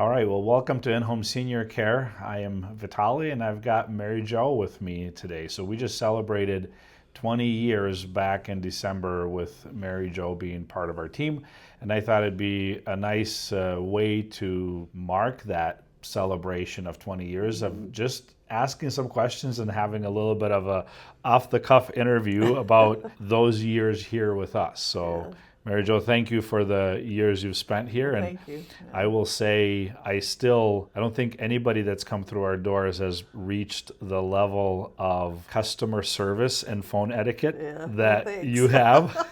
All right, well, welcome to inHom Senior Care. I am Vitaly, and I've got Mary Jo with me today. So we just celebrated 20 years back in December with Mary Jo being part of our team, and I thought it'd be a nice way to mark that celebration of 20 years of just asking some questions and having a little bit of a off-the-cuff interview about those years here with us. So. Yeah. Mary Jo, thank you for the years you've spent here. And Thank you. I will say, I don't think anybody that's come through our doors has reached the level of customer service and phone etiquette that thanks. you have.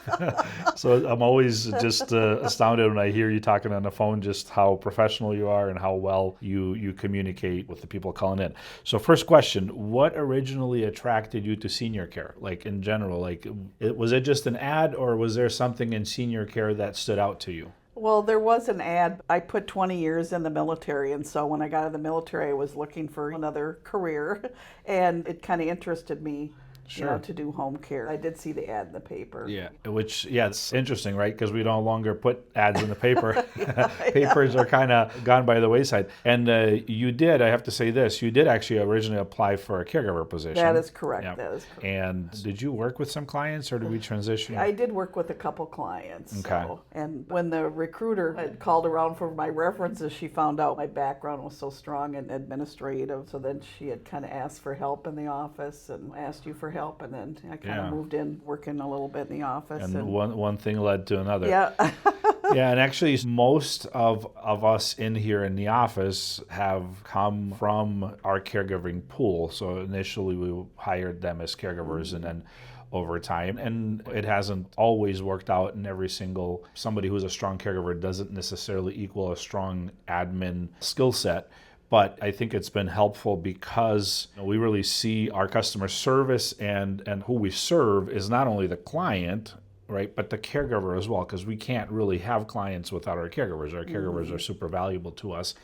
So I'm always just astounded when I hear you talking on the phone, just how professional you are and how well you communicate with the people calling in. So first question, what originally attracted you to senior care? Like in general, was it just an ad, or was there something in senior care that stood out to you? Well, there was an ad. I put 20 years in the military, and so when I got out of the military, I was looking for another career, and it kind of interested me. Sure. To do home care. I did see the ad in the paper. Yeah, it's interesting, right? Because we no longer put ads in the paper. Papers are kind of gone by the wayside. And you did, I have to say this, you did actually originally apply for a caregiver position. That is correct. Yeah. That is correct. And did you work with some clients, or did we transition? I did work with a couple clients. Okay. And when the recruiter had called around for my references, she found out my background was so strong and administrative. So then she had kind of asked for help in the office and asked you for help. And then I kind of moved in, working a little bit in the office. And one thing led to another. Yeah. Yeah, and actually most of us in here in the office have come from our caregiving pool. So initially we hired them as caregivers, and then over time, and it hasn't always worked out in every single. Somebody who's a strong caregiver doesn't necessarily equal a strong admin skill set. But I think it's been helpful because we really see our customer service and who we serve is not only the client, right, but the caregiver as well, because we can't really have clients without our caregivers. Our caregivers are super valuable to us,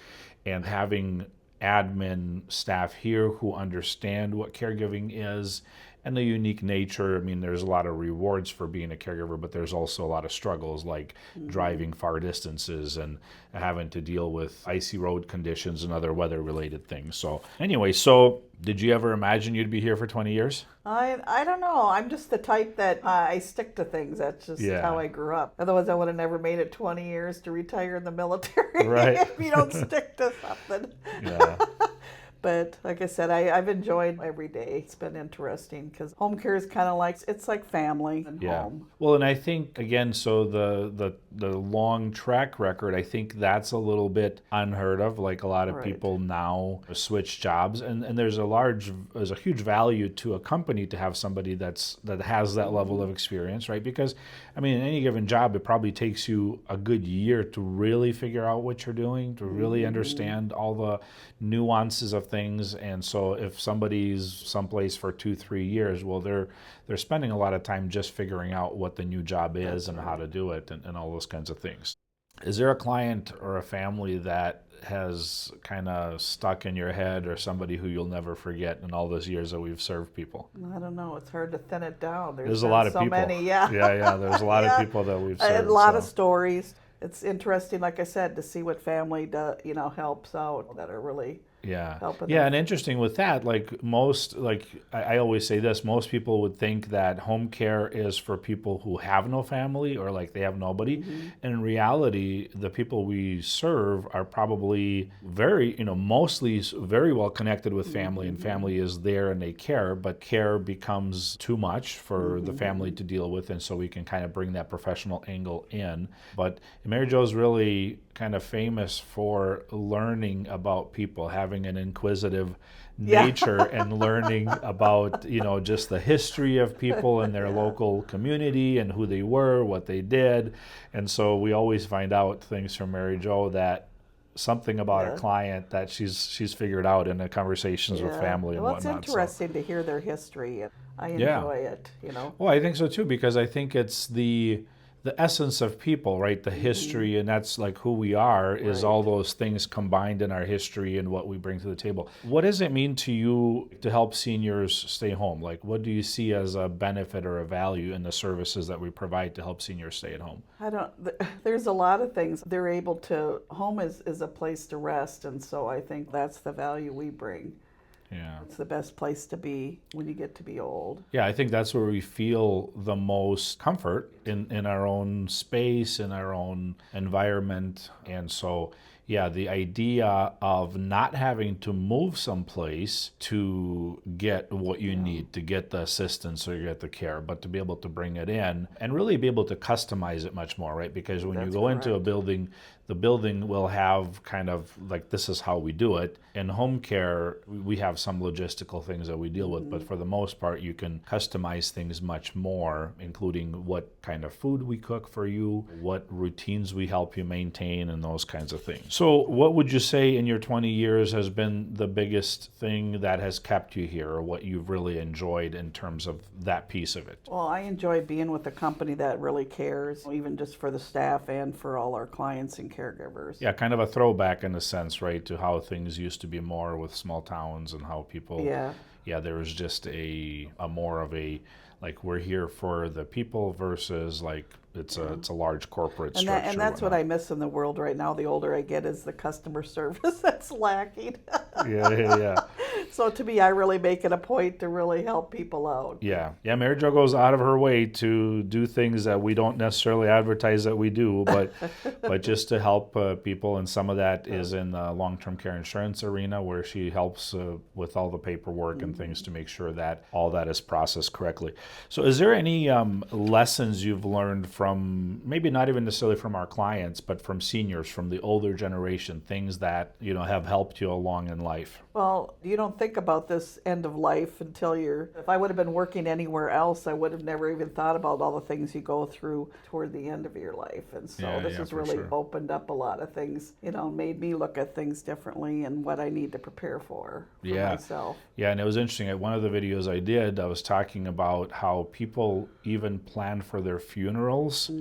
and having admin staff here who understand what caregiving is and the unique nature. I mean, there's a lot of rewards for being a caregiver, but there's also a lot of struggles, like driving far distances and having to deal with icy road conditions and other weather-related things. So anyway, did you ever imagine you'd be here for 20 years? I don't know. I'm just the type that I stick to things. That's just how I grew up. Otherwise, I would have never made it 20 years to retire in the military. Right. If you don't stick to something. Yeah. But like I said, I've enjoyed every day. It's been interesting because home care is kind of like, it's like family and home. Well, and I think, again, so the long track record, I think that's a little bit unheard of. Like a lot of people now switch jobs, and there's a huge value to a company to have somebody that has that level of experience, right? Because, I mean, in any given job, it probably takes you a good year to really figure out what you're doing, to really understand all the nuances of things. And so if somebody's someplace for 2-3 years, well, they're spending a lot of time just figuring out what the new job is and how to do it and all those kinds of things. Is there a client or a family that has kind of stuck in your head, or somebody who you'll never forget in all those years that we've served people? I don't know. It's hard to thin it down. There's a lot of people. Many, There's a lot of people that we've served. A lot of stories. It's interesting, like I said, to see what family helps out that are really helping. Yeah, and interesting with that, I always say this, most people would think that home care is for people who have no family, or like they have nobody. And in reality, the people we serve are probably mostly very well connected with family, and family is there and they care, but care becomes too much for the family to deal with, and so we can kind of bring that professional angle in. But Mary Jo's really kind of famous for learning about people, having an inquisitive nature and learning about, just the history of people in their local community and who they were, what they did. And so we always find out things from Mary Jo, that something about a client that she's figured out in the conversations with family and whatnot. It's interesting to hear their history. I enjoy it, Well, I think so too, because I think it's the the essence of people, right? The history, and that's like who we are, is all those things combined in our history and what we bring to the table. What does it mean to you to help seniors stay home? Like, what do you see as a benefit or a value in the services that we provide to help seniors stay at home? There's a lot of things. They're able to, home is a place to rest, and so I think that's the value we bring. Yeah. It's the best place to be when you get to be old. Yeah, I think that's where we feel the most comfort in our own space, in our own environment. And so, yeah, the idea of not having to move someplace to get what you need, to get the assistance or get the care, but to be able to bring it in and really be able to customize it much more, right? Because when you go into a building, the building will have kind of like, this is how we do it. In home care, we have some logistical things that we deal with, but for the most part, you can customize things much more, including what kind of food we cook for you, what routines we help you maintain, and those kinds of things. So what would you say in your 20 years has been the biggest thing that has kept you here, or what you've really enjoyed in terms of that piece of it? Well, I enjoy being with a company that really cares, even just for the staff and for all our clients and caregivers. Yeah, kind of a throwback in a sense, right, to how things used to be more with small towns and how people, there was just a more of a, like, we're here for the people versus like it's a large corporate structure. And that's what I miss in the world right now. The older I get, is the customer service that's lacking. Yeah. So to me, I really make it a point to really help people out. Yeah. Mary Jo goes out of her way to do things that we don't necessarily advertise that we do, but just to help people. And some of that is in the long-term care insurance arena, where she helps with all the paperwork and things to make sure that all that is processed correctly. So is there any lessons you've learned from, maybe not even necessarily from our clients, but from seniors, from the older generation, things that, have helped you along in life? Well, you don't think about this end of life until if I would have been working anywhere else, I would have never even thought about all the things you go through toward the end of your life. And so this has really opened up a lot of things, made me look at things differently and what I need to prepare for myself. Yeah, and it was interesting. At one of the videos I did, I was talking about how people even plan for their funerals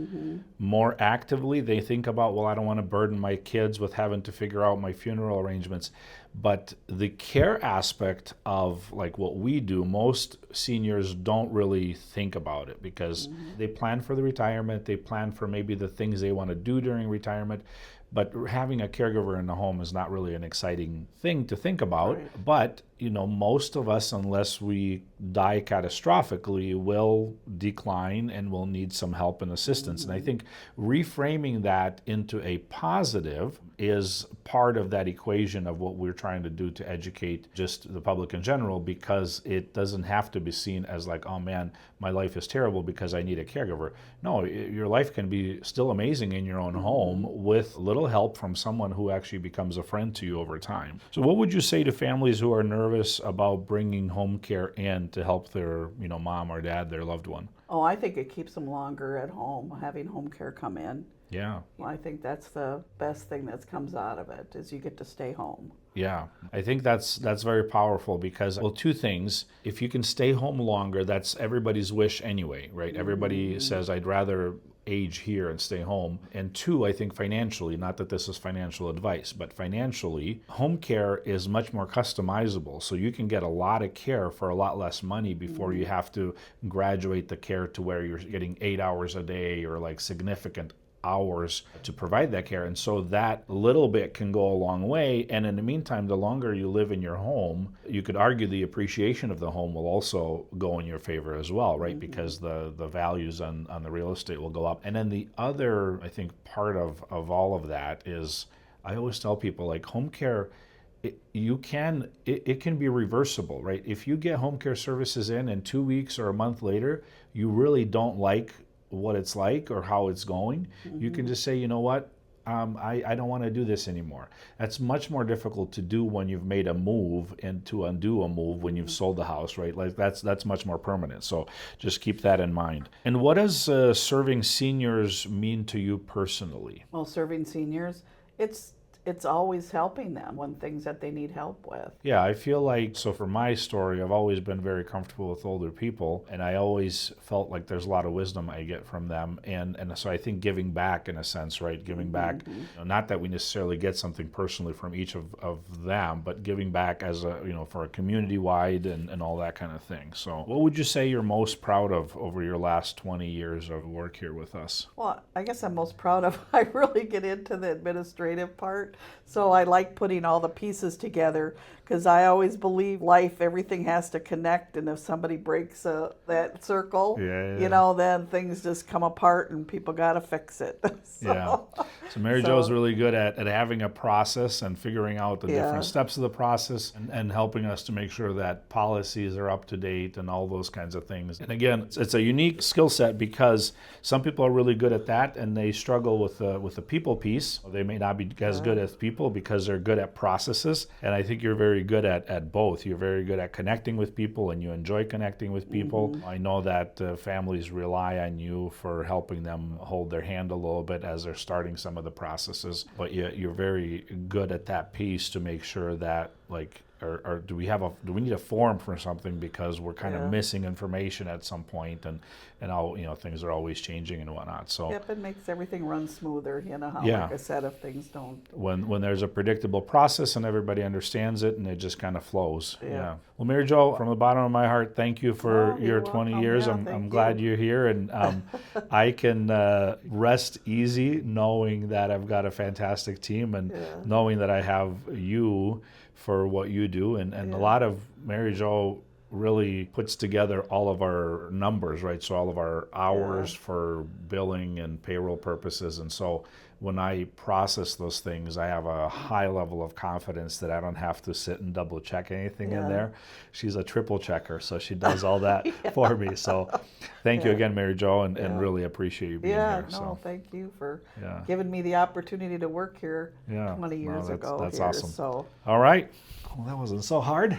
more actively. They think about, well, I don't want to burden my kids with having to figure out my funeral arrangements. But the care aspect of like what we do, most seniors don't really think about it, because they plan for the retirement, they plan for maybe the things they want to do during retirement. But having a caregiver in the home is not really an exciting thing to think about. Right. But, most of us, unless we die catastrophically, will decline and will need some help and assistance. And I think reframing that into a positive is part of that equation of what we're trying to do to educate just the public in general, because it doesn't have to be seen as like, oh man, my life is terrible because I need a caregiver. No, your life can be still amazing in your own home with little help from someone who actually becomes a friend to you over time. So what would you say to families who are nervous about bringing home care in to help their, mom or dad, their loved one? Oh, I think it keeps them longer at home, having home care come in. Yeah. I think that's the best thing that comes out of it, is you get to stay home. Yeah, I think that's very powerful, because, well, two things. If you can stay home longer, that's everybody's wish anyway, right? Everybody says, I'd rather age here and stay home. And two, I think financially, not that this is financial advice, but financially, home care is much more customizable. So you can get a lot of care for a lot less money before you have to graduate the care to where you're getting 8 hours a day or like significant hours to provide that care. And so that little bit can go a long way. And in the meantime, the longer you live in your home, you could argue the appreciation of the home will also go in your favor as well, right? Because the values on the real estate will go up. And then the other, I think, part of all of that is, I always tell people, like, home care, it can be reversible, right? If you get home care services in and 2 weeks or a month later, you really don't like what it's like or how it's going, you can just say, you know what, I don't want to do this anymore. That's much more difficult to do when you've made a move, and to undo a move when you've sold the house, right? Like that's much more permanent. So just keep that in mind. And what does serving seniors mean to you personally? Well, serving seniors, it's it's always helping them when things that they need help with. Yeah, I feel like, so for my story, I've always been very comfortable with older people, and I always felt like there's a lot of wisdom I get from them. And so I think giving back, in a sense, right? Giving back, not that we necessarily get something personally from each of them, but giving back as a, for a community-wide and all that kind of thing. So what would you say you're most proud of over your last 20 years of work here with us? Well, I guess I'm most proud of, I really get into the administrative part. So I like putting all the pieces together because I always believe life, everything has to connect. And if somebody breaks that circle, then things just come apart and people got to fix it. Yeah. So Mary Jo's really good at having a process and figuring out the different steps of the process and helping us to make sure that policies are up to date and all those kinds of things. And again, it's a unique skill set because some people are really good at that and they struggle with the people piece. They may not be as good as people because they're good at processes. And I think you're very good at both. You're very good at connecting with people and you enjoy connecting with people. I know that families rely on you for helping them hold their hand a little bit as they're starting some of the processes. But you're very good at that piece to make sure that, like, or do we need a form for something because we're kind of missing information at some point and all, things are always changing and whatnot. So it makes everything run smoother, like I said, if things don't. When there's a predictable process and everybody understands it and it just kind of flows. Yeah. Well, Mary Jo, from the bottom of my heart, thank you for your 20 welcome. years. Yeah, I'm glad you're here, and I can rest easy knowing that I've got a fantastic team and knowing that I have you for what you do, and a lot of Mary Jo really puts together all of our numbers, right? So all of our hours for billing and payroll purposes. And so when I process those things, I have a high level of confidence that I don't have to sit and double check anything in there. She's a triple checker, so she does all that for me. So thank you again, Mary Jo, and really appreciate you being here. So thank you for giving me the opportunity to work here 20 years ago. That's here, awesome. So. All right. Well, that wasn't so hard.